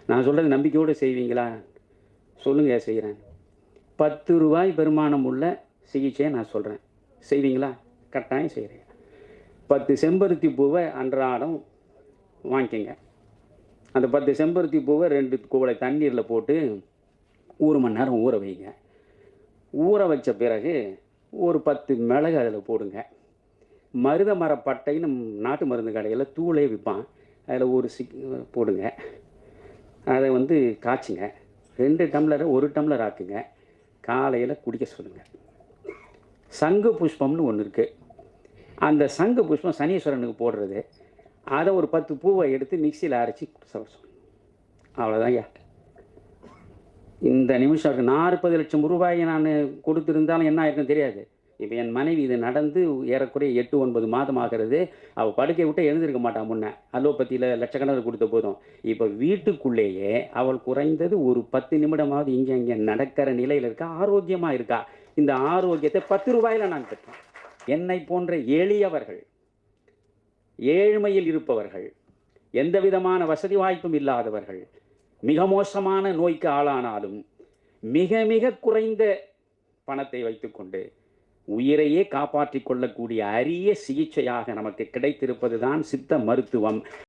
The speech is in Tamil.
நான் சொல்கிறது நம்பிக்கையோடு செய்வீங்களா? சொல்லுங்கள், செய்கிறேன். 10 ரூபாய் பெருமானம் உள்ள சிகிச்சையை நான் சொல்கிறேன், செய்வீங்களா? கட்டாயம் செய்கிறேன். 10 செம்பருத்தி பூவை அன்றாடம் வாங்கிக்கங்க. அந்த 10 செம்பருத்தி பூவை 2 குவளை தண்ணீரில் போட்டு 1 மணி நேரம் ஊற வைங்க. ஊற வச்ச பிறகு ஒரு 10 மிளகு அதில் போடுங்க. மருத மரப்பட்டைன்னு நாட்டு மருந்து கடையில் தூளே விற்பான், அதில் ஒரு போடுங்க. அதை காய்ச்சுங்க. 2 டம்ளரை 1 டம்ளர் ஆக்குங்க. காலையில் குடிக்க சொல்லுங்கள். சங்கு புஷ்பம்னு ஒன்று இருக்குது. அந்த சங்கு புஷ்பம் சனீஸ்வரனுக்கு போடுறது. அதை ஒரு 10 பூவை எடுத்து மிக்சியில் அரைச்சி சொல்லணும். அவ்வளோதான்யா. இந்த நிமிஷம் 40 லட்சம் ரூபாயை நான் கொடுத்துருந்தாலும் என்ன ஆயிருக்கும் தெரியாது. இப்போ என் மனைவி இது நடந்து ஏறக்குறைய 8-9 மாதம் ஆகிறது. அவள் படுக்கை விட்டு எழுந்திருக்க மாட்டான். முன்னே அலோபதியில் லட்சக்கணக்கில் கொடுத்த போதும் இப்போ வீட்டுக்குள்ளேயே அவள் குறைந்தது ஒரு 10 நிமிடமாவது இங்கே நடக்கிற நிலையில் இருக்கா, ஆரோக்கியமாக இருக்கா. இந்த ஆரோக்கியத்தை 10 ரூபாயில் நான் பெற்றேன். என்னை போன்ற எளியவர்கள், ஏழ்மையில் இருப்பவர்கள், எந்த விதமான வசதி வாய்ப்பும் இல்லாதவர்கள், மிக மோசமான நோய்க்கு ஆளானாலும் மிக மிக குறைந்த பணத்தை வைத்துக்கொண்டு உயிரையே காப்பாற்றிக் கொள்ளக்கூடிய அரிய சிகிச்சையாக நமக்கு கிடைத்திருப்பது தான் சித்த மருத்துவம்.